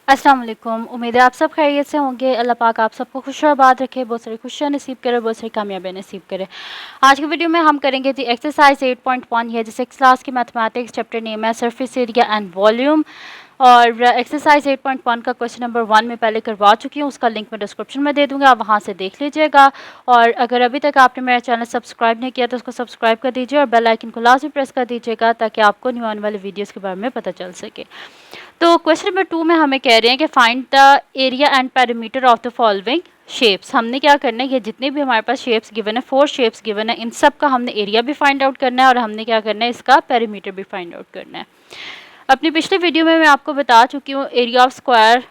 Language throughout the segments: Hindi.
अस्सलाम वालेकुम। उम्मीद है आप सब खैरियत से होंगे। अल्लाह पाक आप सबको खुश और आबाद रखे, बहुत सारी खुशियाँ नसीब करे, बहुत सारी कामयाबियाँ नसीब करे। आज की वीडियो में हम करेंगे जी एक्सरसाइज 8.1 है, जिसे क्लास की मैथमेटिक्स चैप्टर नेम है सरफेस एरिया एंड वॉल्यूम। और एक्सरसाइज 8.1 का क्वेश्चन नंबर 1 में पहले करवा चुकी हूँ, उसका लिंक मैं डिस्क्रिप्शन में दे दूँगी, आप वहाँ से देख लीजिएगा। और अगर अभी तक आपने मेरा चैनल सब्सक्राइब नहीं किया तो उसको सब्सक्राइब कर दीजिए और बेल आइकन को लाजमी प्रेस कर दीजिएगा ताकि आपको न्यू आने वाले वीडियोज़ के बारे में पता चल सके। तो क्वेश्चन नंबर 2 में हमें कह रहे हैं कि find the area and perimeter of the following shapes. हमने क्या करना है, ये जितने भी हमारे पास शेप्स गिवन है, 4 शेप्स गिवन है, इन सब का हमने एरिया भी फाइंड आउट करना है और हमने क्या करना है, इसका पेरीमीटर भी फाइंड आउट करना है। अपनी पिछली वीडियो में मैं आपको बता चुकी हूँ area of square,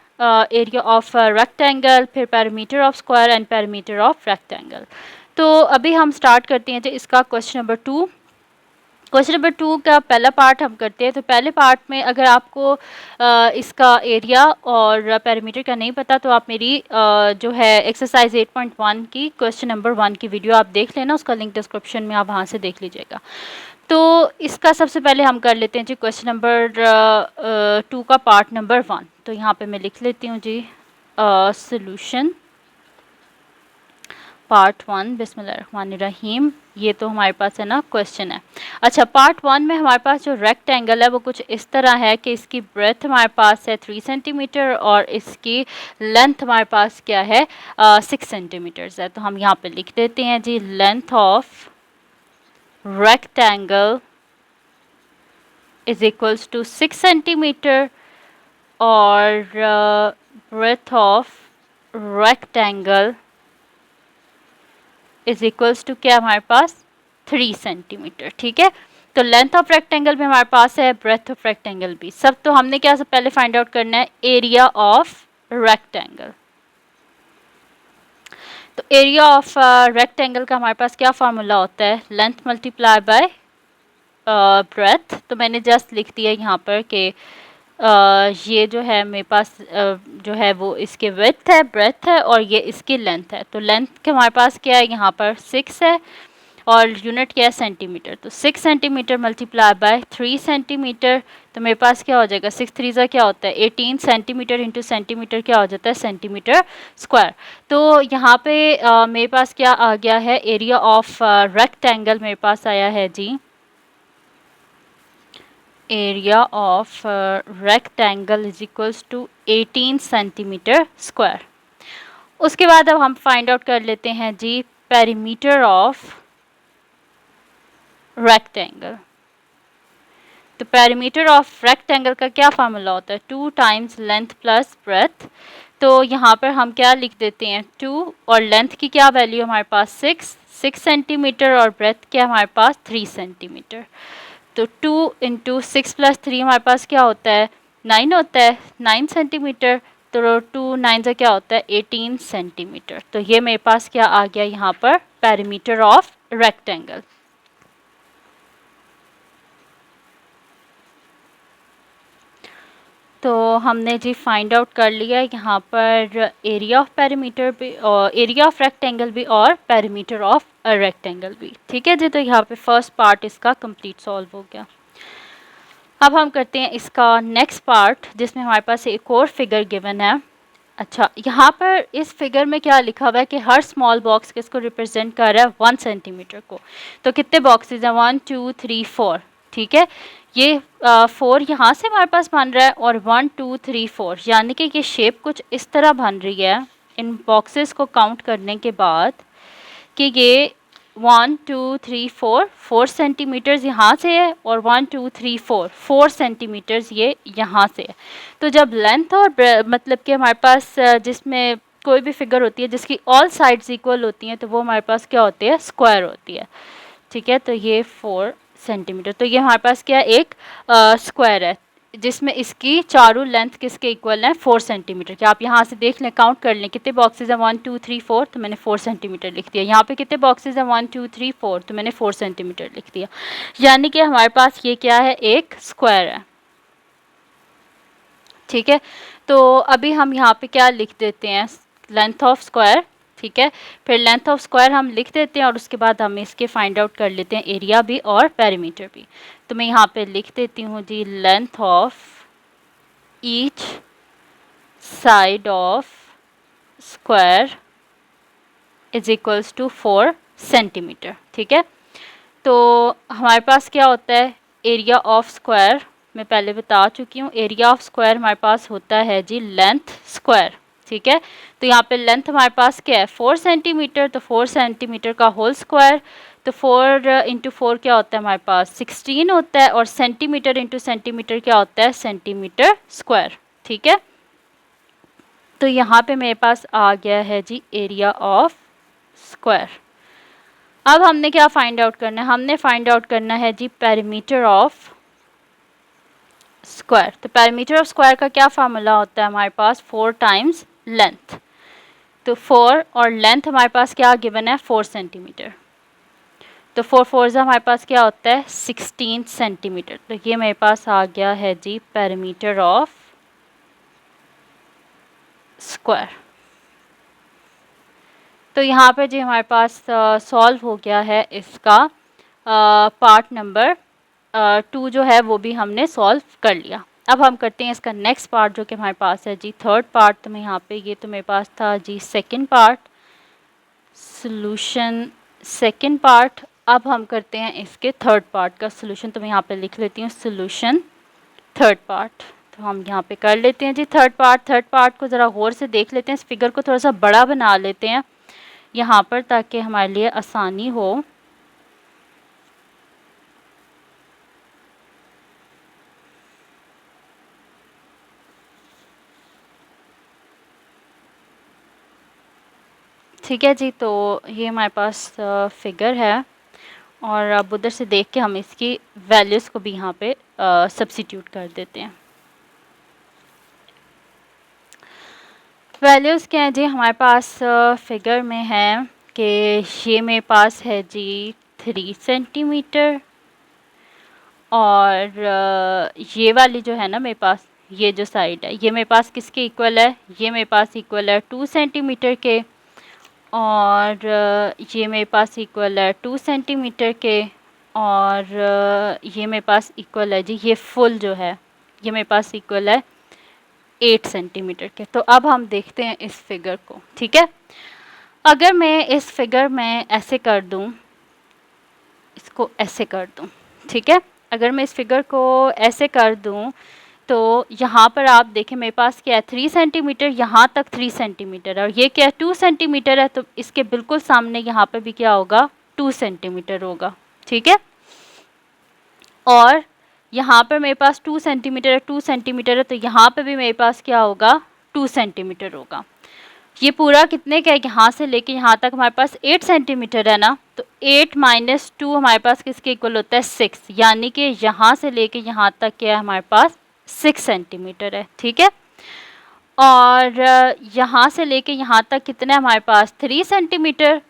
area of rectangle, फिर perimeter of square and perimeter of rectangle. तो अभी हम स्टार्ट करते हैं जी इसका क्वेश्चन नंबर 2। क्वेश्चन नंबर 2 का पहला पार्ट हम करते हैं। तो पहले पार्ट में अगर आपको इसका एरिया और पेरीमीटर का नहीं पता तो आप मेरी जो है एक्सरसाइज 8.1 की क्वेश्चन नंबर 1 की वीडियो आप देख लेना, उसका लिंक डिस्क्रिप्शन में आप वहाँ से देख लीजिएगा। तो इसका सबसे पहले हम कर लेते हैं जी क्वेश्चन नंबर 2 का पार्ट नंबर 1। तो यहाँ पे मैं लिख लेती हूँ जी सॉल्यूशन पार्ट 1 बिस्मिल्लाहिर्रहमानिर्रहीम। ये तो हमारे पास है ना क्वेश्चन है। अच्छा, पार्ट 1 में हमारे पास जो रेक्टेंगल है वो कुछ इस तरह है कि इसकी ब्रेथ हमारे पास है 3 सेंटीमीटर और इसकी लेंथ हमारे पास क्या है 6 सेंटीमीटर्स है। तो हम यहाँ पे लिख देते हैं जी length of rectangle is equals to 6 centimetre और breadth of rectangle is equals to क्या हमारे पास 3 सेंटीमीटर। ठीक है, तो लेंथ ऑफ रेक्टेंगल भी हमारे पास है, ब्रेथ ऑफ रेक्टेंगल भी सब। तो हमने क्या सब पहले फाइंड आउट करना है एरिया ऑफ रेक्टेंगल। तो एरिया ऑफ रेक्टेंगल का हमारे पास क्या फार्मूला होता है, लेंथ मल्टीप्लाई बाय ब्रेथ। तो मैंने जस्ट लिख दिया यहाँ पर कि ये जो है मेरे पास जो है वो इसके विड्थ है, ब्रेथ है और ये इसकी लेंथ है। तो लेंथ के हमारे पास क्या है यहाँ पर 6 है और यूनिट क्या है सेंटीमीटर। तो 6 सेंटीमीटर मल्टीप्लाई बाय 3 सेंटीमीटर। तो मेरे पास क्या हो जाएगा 6 3 ज़ा क्या होता है 18 सेंटीमीटर इंटू सेंटीमीटर क्या हो जाता है सेंटीमीटर स्क्वायर। तो यहाँ पे मेरे पास क्या आ गया है एरिया ऑफ रेक्टेंगल मेरे पास आया है जी area of rectangle is equals to 18 centimetre square. उसके बाद अब हम फाइंड आउट कर लेते हैं जी पेरीमीटर ऑफ रेक्टेंगल। तो पेरीमीटर ऑफ रेक्टेंगल का क्या फार्मूला होता है 2 टाइम्स लेंथ प्लस ब्रेथ। तो यहाँ पर हम क्या लिख देते हैं 2 और लेंथ की क्या वैल्यू हमारे पास 6 सेंटीमीटर और ब्रेथ क्या हमारे पास 3 सेंटीमीटर। तो 2 इंटू 6 प्लस 3 हमारे पास क्या होता है 9 होता है 9 सेंटीमीटर। तो 2 9 से क्या होता है 18 सेंटीमीटर। तो ये मेरे पास क्या आ गया यहाँ पर पेरीमीटर ऑफ रेक्टेंगल। तो हमने जी फाइंड आउट कर लिया यहाँ पर एरिया ऑफ पेरीमीटर भी और एरिया ऑफ रेक्टेंगल भी और पेरीमीटर ऑफ रेक्टेंगल भी। ठीक है जी, तो यहाँ पे फर्स्ट पार्ट इसका कंप्लीट सॉल्व हो गया। अब हम करते हैं इसका नेक्स्ट पार्ट जिसमें हमारे पास एक और फिगर गिवन है। अच्छा, यहाँ पर इस फिगर में क्या लिखा हुआ है कि हर स्मॉल बॉक्स किसको रिप्रेजेंट कर रहा है 1 सेंटीमीटर को। तो कितने बॉक्सेज हैं 1 2 3 4। ठीक है, ये 4 यहाँ से हमारे पास बन रहा है और 1 2 3 4 यानी कि ये शेप कुछ इस तरह बन रही है इन बॉक्सेस को काउंट करने के बाद कि ये 1 2 3 4 4 सेंटीमीटर्स यहाँ से है और 1 2 3 4 4 सेंटीमीटर्स ये यहाँ से है। तो जब लेंथ और मतलब कि हमारे पास जिसमें कोई भी फिगर होती है जिसकी ऑल साइड्स इक्वल होती हैं तो वो हमारे पास क्या होती है स्क्वायर होती है। ठीक है, तो ये 4 सेंटीमीटर। तो ये हमारे पास क्या एक स्क्वायर है जिसमें इसकी चारों लेंथ किसके इक्वल हैं 4 सेंटीमीटर के। आप यहाँ से देख लें, काउंट कर लें कितने बॉक्सेस हैं 1 2 3 4। तो मैंने 4 सेंटीमीटर लिख दिया। यहाँ पे कितने बॉक्सेस हैं 1 2 3 4। तो मैंने 4 सेंटीमीटर लिख दिया। यानी कि हमारे पास ये क्या है एक स्क्वायर है। ठीक है, तो अभी हम यहाँ पे क्या लिख देते हैं लेंथ ऑफ स्क्वायर। ठीक है, फिर लेंथ ऑफ स्क्वायर हम लिख देते हैं और उसके बाद हम इसके फाइंड आउट कर लेते हैं एरिया भी और पेरीमीटर भी। तो मैं यहाँ पे लिख देती हूँ जी length of each side of square is equals to 4 centimetre. ठीक है, तो हमारे पास क्या होता है, एरिया ऑफ स्क्वायर मैं पहले बता चुकी हूँ। एरिया ऑफ स्क्वायर हमारे पास होता है जी लेंथ स्क्वायर। ठीक है, तो यहाँ पे लेंथ हमारे पास क्या है 4 सेंटीमीटर, तो 4 सेंटीमीटर का होल स्क्वायर, तो 4 इंटू 4 क्या होता है हमारे पास 16 होता है, और सेंटीमीटर इंटू सेंटीमीटर क्या होता है सेंटीमीटर स्क्वायर। ठीक है, तो यहाँ पे मेरे पास आ गया है जी एरिया ऑफ स्क्वायर। अब हमने क्या फाइंड आउट करना है, हमने फाइंड आउट करना है जी पेरीमीटर ऑफ स्क्वायर। तो पेरीमीटर ऑफ स्क्वायर का क्या फार्मूला होता है हमारे पास 4 टाइम्स लेंथ, तो 4 और लेंथ हमारे पास क्या गिवन है 4 सेंटीमीटर, तो 4 4 हमारे पास क्या होता है 16 सेंटीमीटर। तो ये मेरे पास आ गया है जी पेरीमीटर ऑफ स्क्वायर। तो यहाँ पे जी हमारे पास सॉल्व हो गया है इसका पार्ट नंबर 2 जो है वो भी हमने सॉल्व कर लिया। अब हम करते हैं इसका नेक्स्ट पार्ट जो कि हमारे पास है जी थर्ड पार्ट। तो मैं यहाँ पे ये तो मेरे पास था जी second part, solution second part. अब हम करते हैं इसके थर्ड पार्ट का सॉल्यूशन। तो मैं यहाँ पे लिख लेती हूँ सॉल्यूशन थर्ड पार्ट। तो हम यहाँ पे कर लेते हैं जी थर्ड पार्ट। थर्ड पार्ट को ज़रा गौर से देख लेते हैं, इस फिगर को थोड़ा सा बड़ा बना लेते हैं यहाँ पर ताकि हमारे लिए आसानी हो। ठीक है जी, तो ये हमारे पास फिगर है, और अब उधर से देख के हम इसकी वैल्यूज़ को भी यहाँ पे सब्स्टिट्यूट कर देते हैं। वैल्यूज़ क्या है जी हमारे पास फिगर में है कि ये मेरे पास है जी 3 सेंटीमीटर, और ये वाली जो है ना मेरे पास ये जो साइड है ये मेरे पास किसके इक्वल है, ये मेरे पास इक्वल है 2 सेंटीमीटर के, और ये मेरे पास इक्वल है 2 सेंटीमीटर के, और ये मेरे पास इक्वल है जी ये फुल जो है ये मेरे पास इक्वल है 8 सेंटीमीटर के। तो अब हम देखते हैं इस फिगर को। ठीक है, अगर मैं इस फिगर में ऐसे कर दूं, इसको ऐसे कर दूं, ठीक है, अगर मैं इस फिगर को ऐसे कर दूं तो यहाँ पर आप देखें मेरे पास क्या है 3 सेंटीमीटर, यहाँ तक 3 सेंटीमीटर है, और ये क्या है 2 सेंटीमीटर है, तो इसके बिल्कुल सामने यहाँ पर भी क्या होगा 2 सेंटीमीटर होगा। ठीक है, और यहाँ पर मेरे पास 2 सेंटीमीटर है, 2 सेंटीमीटर है, तो यहाँ पर भी मेरे पास क्या होगा 2 सेंटीमीटर होगा। ये पूरा कितने का है, यहाँ से लेके यहाँ तक हमारे पास 8 सेंटीमीटर है ना, तो 8 माइनस 2 हमारे पास किसके इक्वल होता है 6, यानी कि यहाँ से लेके यहाँ तक क्या है हमारे पास 6 सेंटीमीटर है। ठीक है, और यहाँ से लेके यहाँ तक कितना है हमारे पास 3 सेंटीमीटर,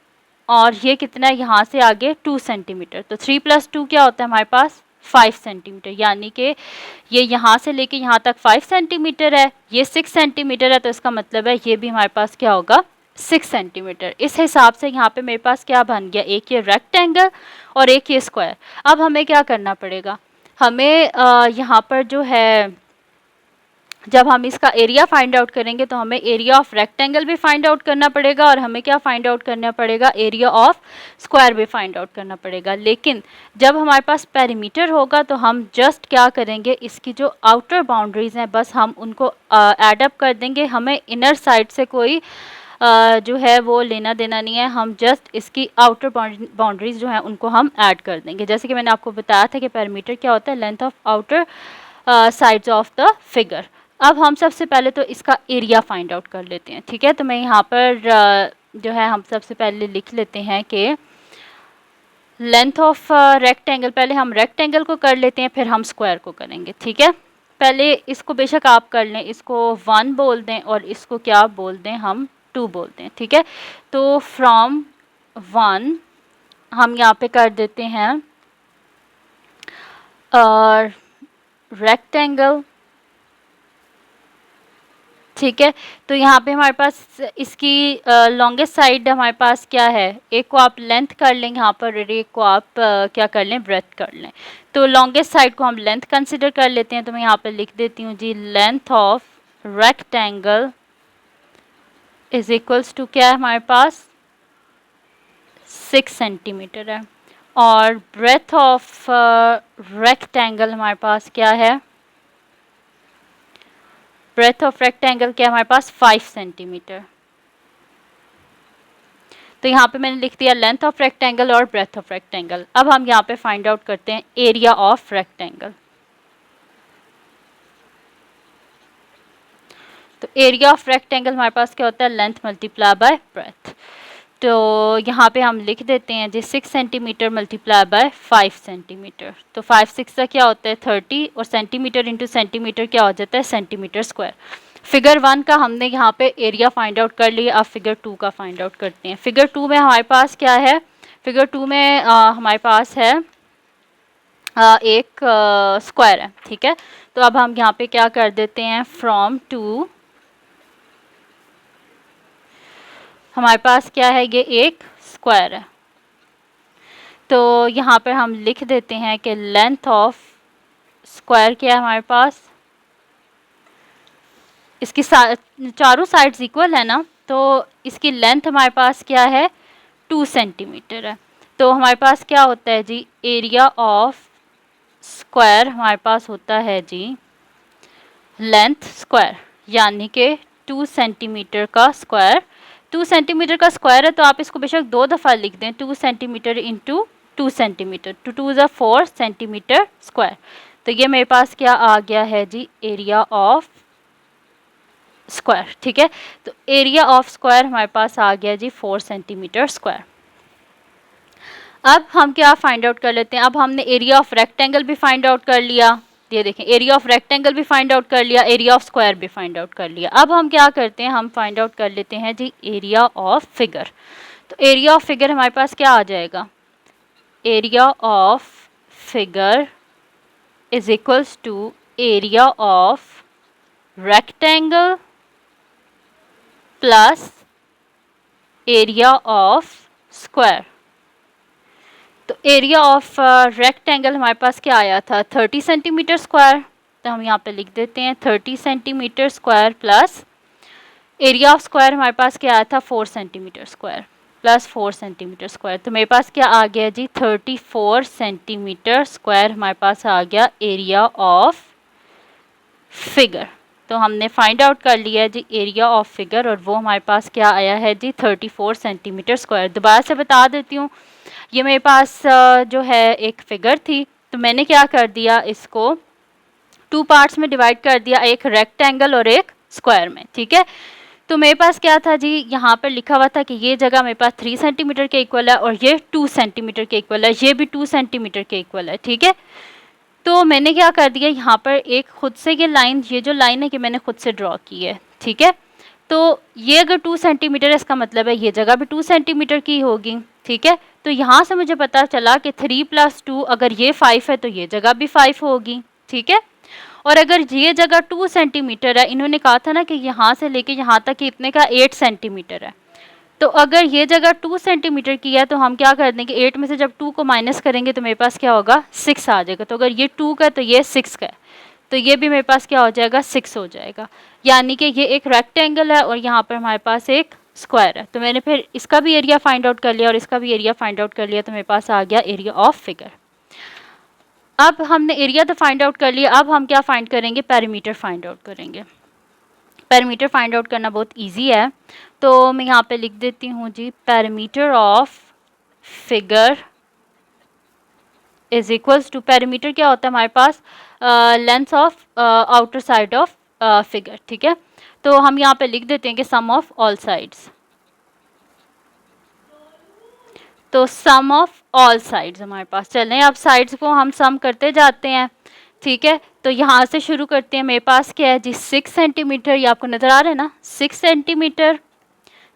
और ये कितना है यहाँ से आगे 2 सेंटीमीटर, तो 3 + 2 क्या होता है हमारे पास 5 सेंटीमीटर, यानी कि ये यहाँ से लेके यहाँ तक 5 सेंटीमीटर है, ये 6 सेंटीमीटर है, तो इसका मतलब है ये भी हमारे पास क्या होगा 6 सेंटीमीटर। इस हिसाब से यहाँ पे मेरे पास क्या बन गया, एक ये रेक्टेंगल और एक ये स्क्वायर। अब हमें क्या करना पड़ेगा, हमें यहाँ पर जो है जब हम इसका एरिया फाइंड आउट करेंगे तो हमें एरिया ऑफ रेक्टेंगल भी फाइंड आउट करना पड़ेगा, और हमें क्या फाइंड आउट करना पड़ेगा एरिया ऑफ स्क्वायर भी फाइंड आउट करना पड़ेगा। लेकिन जब हमारे पास पेरीमीटर होगा तो हम जस्ट क्या करेंगे, इसकी जो आउटर बाउंड्रीज़ हैं बस हम उनको ऐड अप कर देंगे। हमें इनर साइड से कोई जो है वो लेना देना नहीं है, हम जस्ट इसकी आउटर बाउंड्रीज जो हैं उनको हम ऐड कर देंगे। जैसे कि मैंने आपको बताया था कि पेरीमीटर क्या होता है, length of outer sides of the figure. अब हम सबसे पहले तो इसका एरिया फाइंड आउट कर लेते हैं। ठीक है, तो मैं यहाँ पर जो है हम सबसे पहले लिख लेते हैं कि लेंथ ऑफ रेक्टेंगल, पहले हम रेक्टेंगल को कर लेते हैं फिर हम स्क्वायर को करेंगे। ठीक है, पहले इसको बेशक आप कर लें, इसको 1 बोल दें और इसको क्या बोल दें हम 2 बोलते हैं। ठीक है, तो फ्रॉम 1 हम यहाँ पे कर देते हैं रेक्टेंगल। ठीक है, तो यहाँ पे हमारे पास इसकी लॉन्गेस्ट साइड हमारे पास क्या है, एक को आप लेंथ कर लें यहाँ पर, एक को आप क्या कर लें ब्रेथ कर लें। तो लॉन्गेस्ट साइड को हम लेंथ कंसिडर कर लेते हैं, तो मैं यहाँ पर लिख देती हूँ जी length of rectangle is equals to क्या है हमारे पास 6 सेंटीमीटर है। और ब्रेथ ऑफ रेक्टेंगल हमारे पास क्या है, ब्रेथ ऑफ रेक्टेंगल क्या है हमारे पास 5 सेंटीमीटर। तो यहाँ पे मैंने लिख दिया लेंथ ऑफ रेक्टेंगल और ब्रेथ ऑफ रेक्टेंगल। अब हम यहाँ पे फाइंड आउट करते हैं एरिया ऑफ रेक्टेंगल। तो एरिया ऑफ रेक्टेंगल हमारे पास क्या होता है, लेंथ मल्टीप्लाई बाय ब्रेथ। तो यहाँ पे हम लिख देते हैं जी 6 सेंटीमीटर मल्टीप्लाई बाय 5 सेंटीमीटर। तो 5 6 का क्या होता है 30 और सेंटीमीटर इंटू सेंटीमीटर क्या हो जाता है सेंटीमीटर स्क्वायर। फिगर 1 का हमने यहाँ पे एरिया फाइंड आउट कर लिया। अब फिगर 2 का फाइंड आउट करते हैं। फिगर 2 में हमारे पास क्या है, फिगर 2 में हमारे पास है एक स्क्वायर है, ठीक है। तो अब हम यहाँ पे क्या कर देते हैं, फ्रॉम टू हमारे पास क्या है, ये एक स्क्वायर है। तो यहाँ पर हम लिख देते हैं कि लेंथ ऑफ स्क्वायर क्या है हमारे पास, इसकी चारों साइड्स इक्वल है ना, तो इसकी लेंथ हमारे पास क्या है 2 सेंटीमीटर है। तो हमारे पास क्या होता है जी, एरिया ऑफ स्क्वायर हमारे पास होता है जी लेंथ स्क्वायर, यानी कि 2 सेंटीमीटर का स्क्वायर। 2 सेंटीमीटर का स्क्वायर है तो आप इसको बेशक 2 दफ़ा लिख दें, 2 सेंटीमीटर इंटू 2 सेंटीमीटर, टू 2 ज़ा 4 सेंटीमीटर स्क्वायर। तो ये मेरे पास क्या आ गया है जी, एरिया ऑफ स्क्वायर, ठीक है। तो एरिया ऑफ स्क्वायर हमारे पास आ गया जी 4 सेंटीमीटर स्क्वायर। अब हम क्या फाइंड आउट कर लेते हैं, अब हमने एरिया ऑफ रेक्टेंगल भी फाइंड आउट कर लिया, ये देखें एरिया ऑफ रेक्टेंगल भी फाइंड आउट कर लिया, एरिया ऑफ स्क्वायर भी फाइंड आउट कर लिया। अब हम क्या करते हैं, हम फाइंड आउट कर लेते हैं जी एरिया ऑफ फिगर। तो एरिया ऑफ फिगर हमारे पास क्या आ जाएगा, area of figure is equals to area of rectangle plus area of square. तो एरिया ऑफ रेक्टेंगल हमारे पास क्या आया था 30 सेंटीमीटर स्क्वायर, तो हम यहाँ पे लिख देते हैं 30 centimetre square plus area of square हमारे पास क्या आया था 4 centimetre square plus 4 centimetre square. तो मेरे पास क्या आ गया जी 34 सेंटीमीटर स्क्वायर हमारे पास आ गया एरिया ऑफ फिगर। तो हमने फाइंड आउट कर लिया है जी एरिया ऑफ फिगर और वो हमारे पास क्या आया है जी 34 सेंटीमीटर स्क्वायर। दोबारा से बता देती हूँ, ये मेरे पास जो है एक फिगर थी, तो मैंने क्या कर दिया, इसको 2 पार्ट्स में डिवाइड कर दिया, एक रेक्टेंगल और एक स्क्वायर में, ठीक है। तो मेरे पास क्या था जी, यहाँ पर लिखा हुआ था कि ये जगह मेरे पास 3 सेंटीमीटर के इक्वल है और ये 2 सेंटीमीटर के इक्वल है, ये भी 2 सेंटीमीटर के इक्वल है, ठीक है। तो मैंने क्या कर दिया, यहाँ पर एक खुद से ये लाइन, ये जो लाइन है कि मैंने खुद से ड्रॉ की है, ठीक है। तो ये अगर 2 सेंटीमीटर है, इसका मतलब है ये जगह भी 2 सेंटीमीटर की होगी, ठीक है। तो यहाँ से मुझे पता चला कि 3 + 2 अगर ये 5 है तो ये जगह भी 5 होगी, ठीक है। और अगर ये जगह 2 सेंटीमीटर है, इन्होंने कहा था ना कि यहाँ से लेके यहाँ तक इतने का 8 सेंटीमीटर है, तो अगर ये जगह 2 सेंटीमीटर की है तो हम क्या कर देंगे, 8 में से जब 2 को माइनस करेंगे तो मेरे पास क्या होगा 6 आ जाएगा। तो अगर ये 2 का तो ये 6 का है, तो ये भी मेरे पास क्या हो जाएगा 6 हो जाएगा। यानी कि ये एक रेक्टेंगल है और यहाँ पर हमारे पास एक स्क्वायर है। तो मैंने फिर इसका भी एरिया फाइंड आउट कर लिया और इसका भी एरिया फाइंड आउट कर लिया, तो मेरे पास आ गया एरिया ऑफ फिगर। अब हमने एरिया तो फाइंड आउट कर लिया, अब हम क्या फाइंड करेंगे, पेरीमीटर फाइंड आउट करेंगे। पेरीमीटर फाइंड आउट करना बहुत इजी है, तो मैं यहाँ पे लिख देती हूँ जी perimeter of figure is equals to, perimeter क्या होता है हमारे पास, length of outer side of figure, ठीक है। तो हम यहाँ पे लिख देते हैं कि सम ऑफ ऑल साइड्स, तो सम ऑफ ऑल साइड्स हमारे पास, चलें अब साइड्स को हम सम करते जाते हैं, ठीक है। तो यहाँ से शुरू करते हैं, मेरे पास क्या है जी 6 सेंटीमीटर, ये आपको नज़र आ रहा है ना 6 सेंटीमीटर,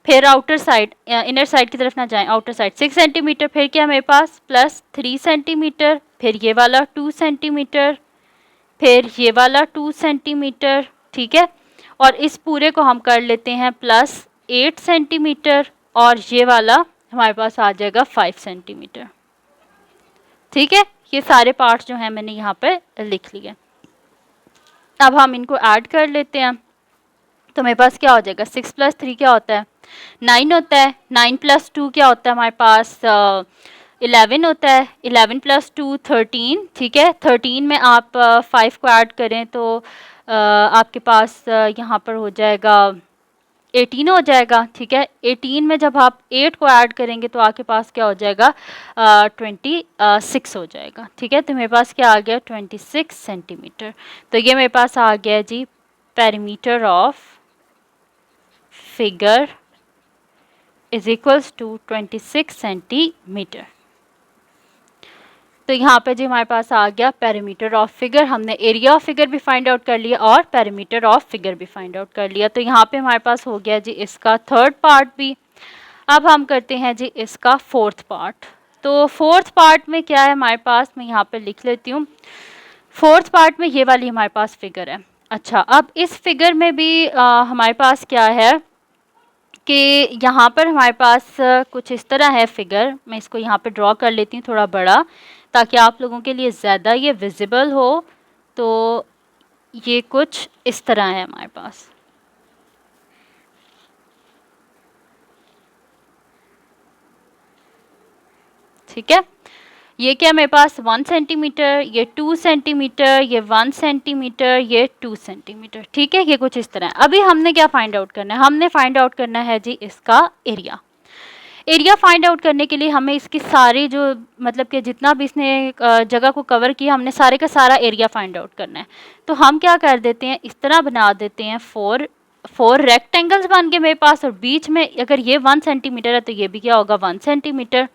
फिर आउटर साइड, इनर साइड की तरफ ना जाएं, आउटर साइड 6 सेंटीमीटर, फिर क्या मेरे पास प्लस 3 सेंटीमीटर, फिर ये वाला 2 सेंटीमीटर, फिर ये वाला 2 सेंटीमीटर, ठीक है। और इस पूरे को हम कर लेते हैं प्लस 8 सेंटीमीटर और ये वाला हमारे पास आ जाएगा 5 सेंटीमीटर, ठीक है। ये सारे पार्ट्स जो हैं मैंने यहाँ पे लिख लिए। अब हम इनको ऐड कर लेते हैं। तो मेरे पास क्या हो जाएगा, 6 + 3 क्या होता है, 9 होता है, 9 + 2 क्या होता है हमारे पास, 11 होता है, 11 + 2 13, ठीक है। 13 में आप 5 को ऐड करें तो आपके पास यहाँ पर हो जाएगा 18 हो जाएगा, ठीक है। 18 में जब आप 8 को ऐड करेंगे तो आपके पास क्या हो जाएगा, 26 हो जाएगा, ठीक है। तो मेरे पास क्या आ गया, 26 सेंटीमीटर। तो ये मेरे पास आ गया जी perimeter of figure is equals to 26 centimetre. तो यहाँ पे जी हमारे पास आ गया पेरीमीटर ऑफ फिगर, हमने एरिया ऑफ फिगर भी फाइंड आउट कर लिया और पेरीमीटर ऑफ फिगर भी फाइंड आउट कर लिया। तो यहाँ पे हमारे पास हो गया जी इसका थर्ड पार्ट भी। अब हम करते हैं जी इसका फोर्थ पार्ट। तो फोर्थ पार्ट में क्या है हमारे पास, मैं यहाँ पे लिख लेती हूँ। फोर्थ पार्ट में ये वाली हमारे पास फिगर है। अच्छा, अब इस फिगर में भी हमारे पास क्या है कि यहाँ पर हमारे पास कुछ इस तरह है फिगर। मैं इसको यहाँ पे ड्रॉ कर लेती हूँ थोड़ा बड़ा, ताकि आप लोगों के लिए ज़्यादा ये विजिबल हो। तो ये कुछ इस तरह है हमारे पास, ठीक है। ये क्या मेरे पास 1 सेंटीमीटर, ये 2 सेंटीमीटर, ये 1 सेंटीमीटर, ये 2 सेंटीमीटर, ठीक है। ये कुछ इस तरह है। अभी हमने क्या फाइंड आउट करना है, हमने फाइंड आउट करना है जी इसका एरिया। एरिया फाइंड आउट करने के लिए हमें इसकी सारी जो मतलब कि जितना भी इसने जगह को कवर किया, हमने सारे का सारा एरिया फाइंड आउट करना है। तो हम क्या कर देते हैं, इस तरह बना देते हैं, फोर रेक्टेंगल्स बन के मेरे पास, और बीच में अगर ये 1 सेंटीमीटर है तो ये भी क्या होगा 1 सेंटीमीटर,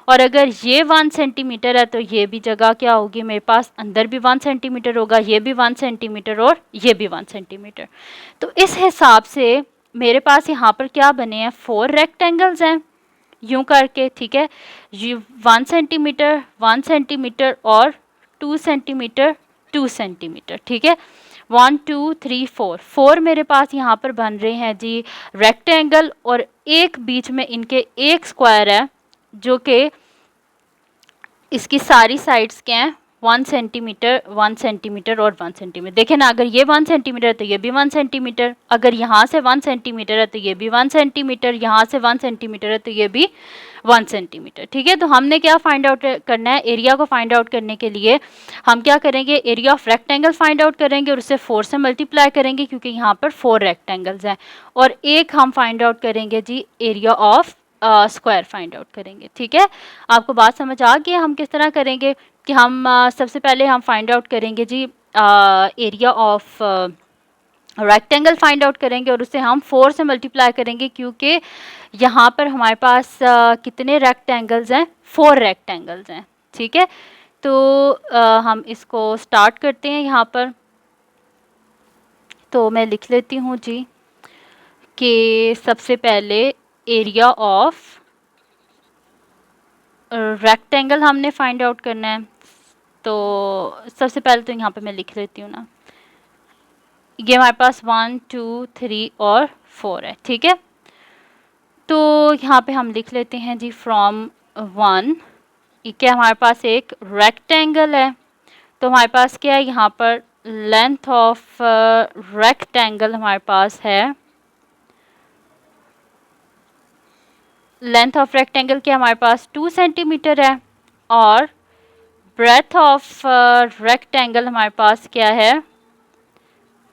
और अगर ये 1 सेंटीमीटर है तो ये भी जगह क्या होगी मेरे पास, अंदर भी 1 सेंटीमीटर होगा, ये भी 1 सेंटीमीटर और ये भी 1 सेंटीमीटर। तो इस हिसाब से मेरे पास यहाँ पर क्या बने हैं, 4 रेक्टेंगल्स हैं यूं करके, ठीक है। ये 1 सेंटीमीटर, 1 सेंटीमीटर और 2 सेंटीमीटर, 2 सेंटीमीटर, ठीक है। 1 2 3 4 4 मेरे पास यहाँ पर बन रहे हैं जी रेक्टेंगल, और एक बीच में इनके एक स्क्वायर है जो कि इसकी सारी साइड्स के हैं 1 सेंटीमीटर, 1 सेंटीमीटर और 1 सेंटीमीटर। देखें ना, अगर ये 1 सेंटीमीटर है तो ये भी 1 सेंटीमीटर, अगर यहाँ से 1 सेंटीमीटर है तो ये भी 1 सेंटीमीटर, यहाँ से 1 सेंटीमीटर है तो ये भी 1 सेंटीमीटर, ठीक है। तो हमने क्या फाइंड आउट करना है, एरिया को फाइंड आउट करने के लिए हम क्या करेंगे, area of rectangle find out करेंगे और उससे 4 से मल्टीप्लाई करेंगे, क्योंकि यहाँ पर 4 रेक्टेंगल्स हैं। और एक हम फाइंड आउट करेंगे जी area of square find out करेंगे, ठीक है। आपको बात समझ आ गई, हम किस तरह करेंगे कि हम सबसे पहले हम फाइंड आउट करेंगे जी area of rectangle find out करेंगे और उसे हम 4 से मल्टीप्लाई करेंगे, क्योंकि यहाँ पर हमारे पास कितने रेक्टेंगल्स हैं, 4 रेक्टेंगल्स हैं, ठीक है। तो हम इसको स्टार्ट करते हैं यहाँ पर। तो मैं लिख लेती हूँ जी कि सबसे पहले एरिया ऑफ रेक्टेंगल हमने फाइंड आउट करना है। तो सबसे पहले तो यहाँ पे मैं लिख लेती हूँ ना, ये हमारे पास 1 2 3 और 4 है, ठीक है। तो यहाँ पे हम लिख लेते हैं जी फ्रॉम 1, क्या हमारे पास एक रेक्टेंगल है। तो हमारे पास क्या है यहाँ पर, लेंथ ऑफ रेक्टेंगल हमारे पास है, लेंथ ऑफ रेक्टेंगल क्या हमारे पास 2 सेंटीमीटर है, और ब्रेथ ऑफ रेक्टेंगल हमारे पास क्या है,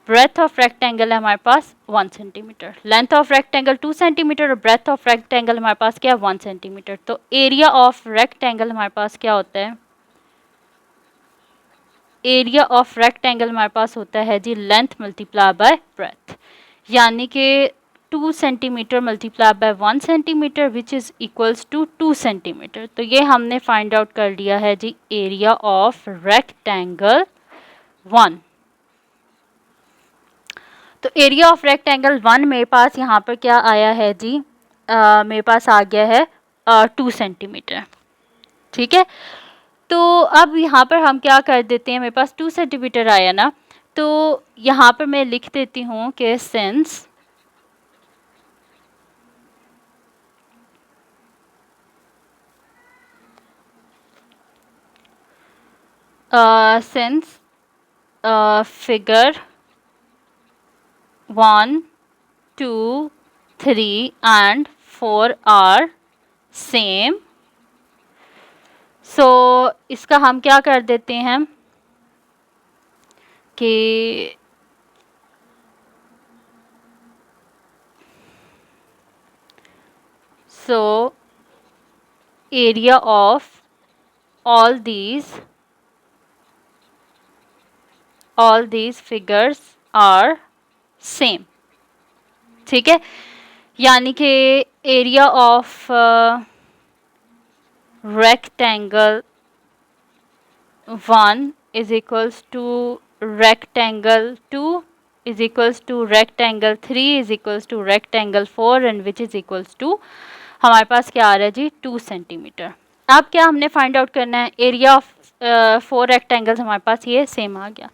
ब्रेथ ऑफ रेक्टेंगल है हमारे पास 1 centimetre. Length of rectangle 2 centimetre और ब्रेथ ऑफ रेक्टेंगल हमारे पास क्या है 1 सेंटीमीटर। तो एरिया ऑफ रेक्टेंगल हमारे पास क्या होता है, एरिया ऑफ रेक्टेंगल हमारे पास होता है जी लेंथ मल्टीप्लाई बाय ब्रेथ, यानी कि 2 centimetre multiply by 1 centimetre which is equals to 2 centimetre. तो ये हमने फाइंड आउट कर लिया है जी एरिया ऑफ रेक्टेंगल 1। तो एरिया ऑफ रेक्टेंगल 1 मेरे पास यहाँ पर क्या आया है जी, मेरे पास आ गया है 2 सेंटीमीटर, ठीक है। तो अब यहाँ पर हम क्या कर देते हैं, मेरे पास 2 सेंटीमीटर आया ना, तो यहाँ पर मैं लिख देती हूँ कि since since figure 1 2, 3 and 4 are same. So इसका हम क्या कर देते हैं कि so area of all these figures are same. ठीक है, यानी कि area of rectangle 1 is equals to rectangle 2 is equals to rectangle 3 is equals to rectangle 4 and which is equals to हमारे पास क्या आ रहा है जी 2 सेंटीमीटर. अब क्या हमने फाइंड आउट करना है, एरिया ऑफ 4 रेक्टेंगल्स हमारे पास ये सेम आ गया.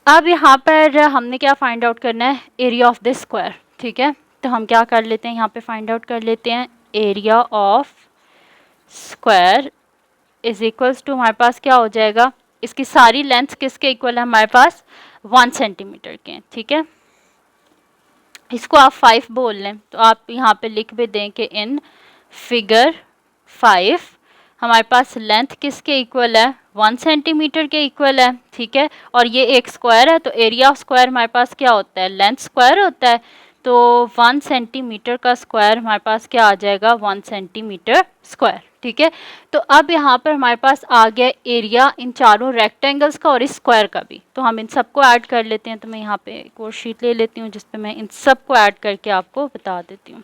अब यहाँ पर हमने क्या फाइंड आउट करना है, एरिया ऑफ दिस स्क्वायर. ठीक है, तो हम क्या कर लेते हैं, यहाँ पे फाइंड आउट कर लेते हैं area of square is equals to हमारे पास क्या हो जाएगा, इसकी सारी लेंथ किसके इक्वल है हमारे पास 1 सेंटीमीटर के हैं. ठीक है, इसको आप 5 बोल लें तो आप यहाँ पे लिख भी दें कि इन फिगर 5 हमारे पास लेंथ किसके इक्वल है 1 सेंटीमीटर के इक्वल है. ठीक है, और ये एक स्क्वायर है तो एरिया ऑफ स्क्वायर हमारे पास क्या होता है, लेंथ स्क्वायर होता है. तो 1 सेंटीमीटर का स्क्वायर हमारे पास क्या आ जाएगा 1 सेंटीमीटर स्क्वायर. ठीक है, तो अब यहाँ पर हमारे पास आ गया एरिया इन चारों रेक्टेंगल्स का और इस स्क्वायर का भी. तो हम इन सबको ऐड कर लेते हैं. तो मैं यहाँ पे एक और शीट ले लेती हूँ जिस पे मैं इन सबको ऐड करके आपको बता देती हूँ.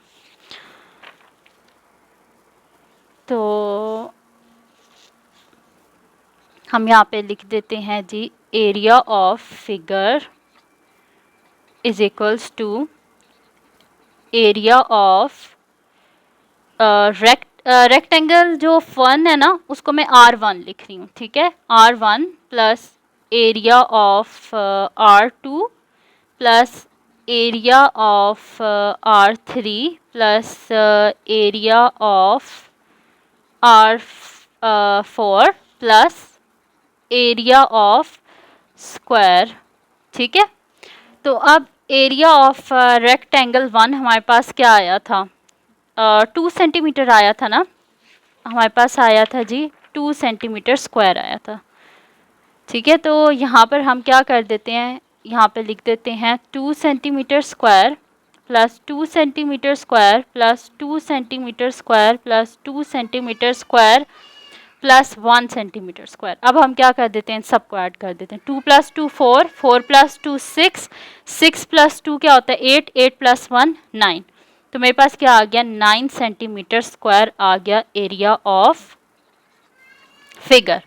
तो हम यहाँ पे लिख देते हैं जी area of figure is equals to area of rectangle जो 1 है ना उसको मैं R1 लिख रही हूँ. ठीक है, R1 plus area of R2 plus area of R3 plus area of R4 plus area of square. ठीक है, तो अब एरिया ऑफ रेक्टेंगल 1 हमारे पास क्या आया था, 2 सेंटीमीटर आया था ना, हमारे पास आया था जी 2 सेंटीमीटर स्क्वायर आया था. ठीक है, तो यहाँ पर हम क्या कर देते हैं, यहाँ पे लिख देते हैं 2 centimetre square plus 2 centimetre square plus 2 centimetre square plus 2 centimetre square plus 1 centimetre square. अब हम क्या कर देते हैं, सबको ऐड कर देते हैं. 2 प्लस 2 4, 4 प्लस 2 6, 6 प्लस 2 क्या होता है 8, 8 प्लस 1 9. तो मेरे पास क्या आ गया 9 सेंटीमीटर स्क्वायर आ गया एरिया ऑफ फिगर.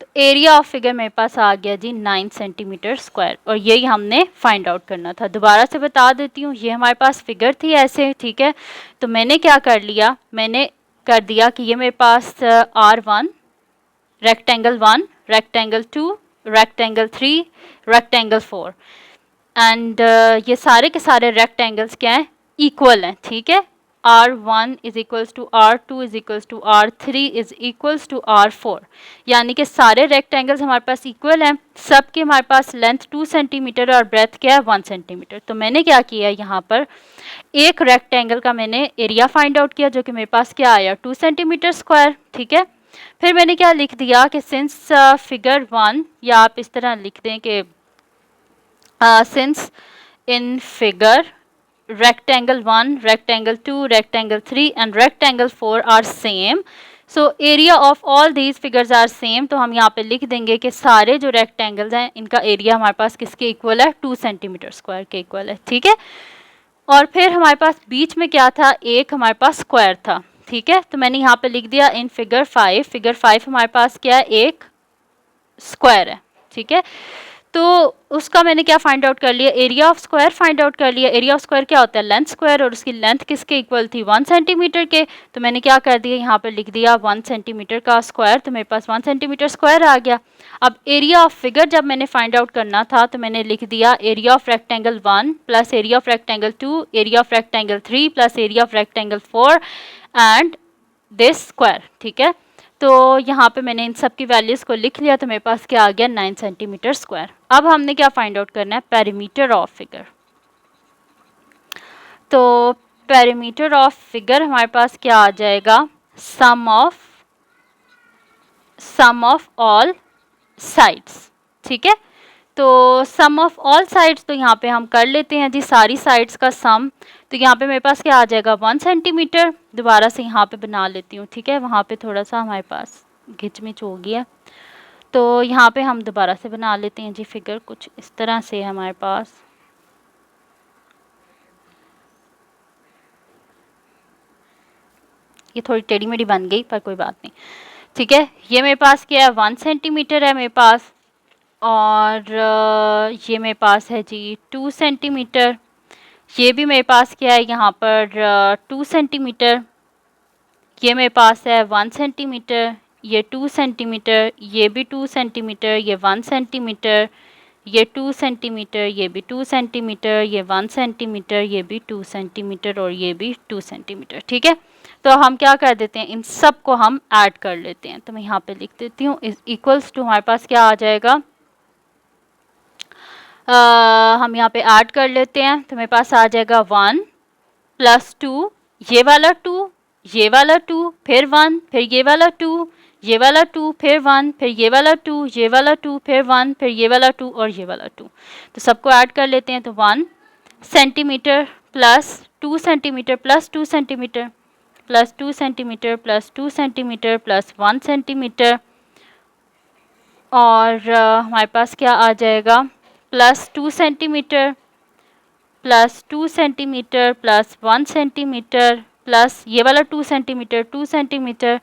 तो एरिया ऑफ फिगर मेरे पास आ गया जी 9 सेंटीमीटर स्क्वायर और यही हमने फाइंड आउट करना था. दोबारा से बता देती हूँ, ये हमारे पास फिगर थी ऐसे. ठीक है, तो मैंने क्या कर लिया, मैंने कर दिया कि ये मेरे पास R1 rectangle 1 rectangle 2 rectangle 3 rectangle 4 and ये सारे के सारे रेक्टेंगल्स क्या हैं इक्वल हैं. ठीक है, R1 is equals to R2 is equals to R3 is equals to R4, यानी कि सारे रेक्टेंगल्स हमारे पास इक्वल हैं. सब के हमारे पास लेंथ 2 सेंटीमीटर और ब्रेथ क्या है 1 सेंटीमीटर. तो मैंने क्या किया, यहाँ पर एक रेक्टेंगल का मैंने एरिया फाइंड आउट किया जो कि मेरे पास क्या आया 2 सेंटीमीटर स्क्वायर. ठीक है, फिर मैंने क्या लिख दिया कि सिंस फिगर 1, या आप इस तरह लिख दें कि since in figure rectangle 1, rectangle 2, rectangle 3 and rectangle 4 are same. So area of all these figures are same. तो हम यहाँ पे लिख देंगे कि सारे जो rectangles हैं इनका एरिया हमारे पास किसके इक्वल है 2 सेंटीमीटर स्क्वायर के इक्वल है. ठीक है, और फिर हमारे पास बीच में क्या था, एक हमारे पास स्क्वायर था. ठीक है, तो मैंने यहाँ पे लिख दिया इन फिगर 5, फिगर 5 हमारे पास क्या है एक स्क्वायर है. ठीक है, तो उसका मैंने क्या फाइंड आउट कर लिया, area of square find out कर लिया. एरिया ऑफ स्क्वायर क्या होता है लेंथ स्क्वायर और उसकी लेंथ किसके इक्वल थी 1 सेंटीमीटर के. तो मैंने क्या कर दिया, यहाँ पर लिख दिया 1 सेंटीमीटर का स्क्वायर. तो मेरे पास 1 सेंटीमीटर स्क्वायर आ गया. अब एरिया ऑफ फिगर जब मैंने फाइंड आउट करना था तो मैंने लिख दिया area of rectangle 1 plus area of rectangle 2 area of rectangle 3 plus area of rectangle 4 and this square. ठीक है, तो यहाँ पे मैंने इन सब की वैल्यूज़ को लिख लिया. तो मेरे पास क्या आ गया 9 सेंटीमीटर स्क्वायर. अब हमने क्या फाइंड आउट करना है, perimeter of figure. Perimeter of figure हमारे पास क्या आ जाएगा, सम ऑफ ऑल साइड्स। ठीक है, तो सम ऑफ ऑल साइड्स, तो यहाँ पे हम कर लेते हैं जी सारी साइड्स का सम। तो यहाँ पे मेरे पास क्या आ जाएगा 1 सेंटीमीटर। दोबारा से यहाँ पे बना लेती हूँ, ठीक है, वहाँ पे थोड़ा सा हमारे पास घिचमिच हो गया, तो यहाँ पे हम दोबारा से बना लेते हैं जी फिगर कुछ इस तरह से है हमारे पास। ये थोड़ी टेढ़ी मेढ़ी बन गई पर कोई बात नहीं, ठीक है। ये मेरे पास क्या है 1 सेंटीमीटर है मेरे पास, और ये मेरे पास है जी 2 सेंटीमीटर। ये भी मेरे पास क्या है यहाँ पर 2 सेंटीमीटर। ये मेरे पास है 1 सेंटीमीटर, ये 2 सेंटीमीटर, ये भी 2 सेंटीमीटर, ये 1 सेंटीमीटर, ये 2 सेंटीमीटर, ये भी 2 सेंटीमीटर, ये 1 सेंटीमीटर, ये भी 2 सेंटीमीटर और ये भी 2 सेंटीमीटर। ठीक है, तो हम क्या कर देते हैं, इन सब को हम ऐड कर लेते हैं। तो मैं यहाँ पे लिख देती हूँ इक्वल्स टू, हमारे पास क्या आ जाएगा, हम यहाँ पे ऐड कर लेते हैं, तो मेरे पास आ जाएगा 1 + 2, ये वाला 2, ये वाला 2, फिर 1, फिर ये वाला 2, ये वाला 2, फिर 1, फिर ये वाला 2, ये वाला 2, फिर 1, फिर ये वाला 2 और ये वाला 2। तो सबको ऐड कर लेते हैं, तो 1 centimetre plus 2 centimetre plus 2 centimetre plus 2 centimetre plus 2 centimetre plus 1 centimetre, और हमारे पास क्या आ जाएगा plus 2 centimetre plus 2 centimetre plus 1 centimetre plus ये वाला 2 centimetre 2 centimetre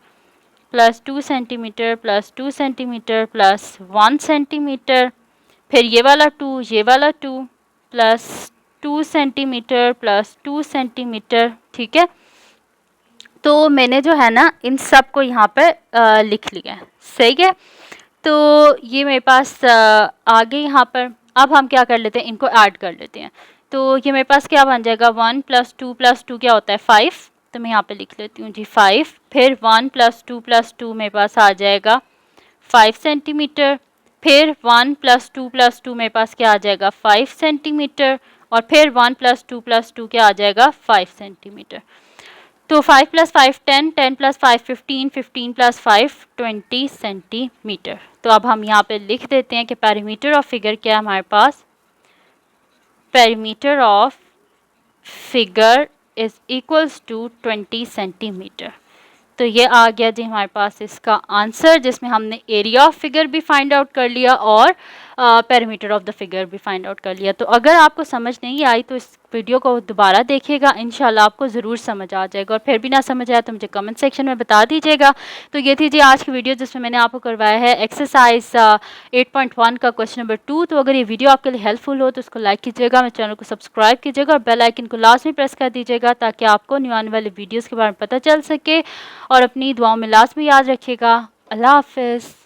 plus 2 centimetre plus 2 centimetre plus 1 centimetre, फिर ये वाला 2, ये वाला 2 प्लस 2 सेंटीमीटर प्लस 2 सेंटीमीटर। ठीक है, तो मैंने जो है ना इन सब को यहाँ पे लिख लिया है, सही है। तो ये मेरे पास आगे यहाँ पर अब हम क्या कर लेते हैं, इनको ऐड कर लेते हैं। तो ये मेरे पास क्या बन जाएगा 1 + 2 + 2 क्या होता है 5, तो मैं यहाँ पे लिख लेती हूँ जी 5, फिर 1 + 2 + 2 मेरे पास आ जाएगा 5 सेंटीमीटर, फिर 1 + 2 + 2 मेरे पास क्या आ जाएगा 5 सेंटीमीटर, और फिर 1 + 2 + 2 क्या आ जाएगा 5 सेंटीमीटर। तो 5 + 5 10, 10 + 5 15, 15 + 5 20 सेंटीमीटर। तो अब हम यहाँ पे लिख देते हैं कि पेरीमीटर ऑफ फिगर क्या है हमारे पास, perimeter of figure is equals to 20 centimetre. तो ये आ गया जी हमारे पास इसका आंसर, जिसमें हमने एरिया ऑफ फिगर भी फाइंड आउट कर लिया और पेरीमीटर ऑफ द फिगर भी फाइंड आउट कर लिया। तो अगर आपको समझ नहीं आई तो इस वीडियो को दोबारा देखिएगा, इंशाल्लाह आपको ज़रूर समझ आ जाएगा, और फिर भी ना समझ आया तो मुझे कमेंट सेक्शन में बता दीजिएगा। तो ये थी जी आज की वीडियो, जिसमें मैंने आपको करवाया है एक्सरसाइज 8.1 का क्वेश्चन नंबर 2। तो अगर ये वीडियो आपके लिए हेल्पफुल हो तो उसको लाइक कीजिएगा, मेरे चैनल को सब्सक्राइब कीजिएगा और बेल आइकन को लाजमी प्रेस कर दीजिएगा, ताकि आपको न्यू आने वाले वीडियोज़ के बारे में पता चल सके। और अपनी दुआओं में लाजमी याद रखिएगा। अल्लाह हाफ़िज़।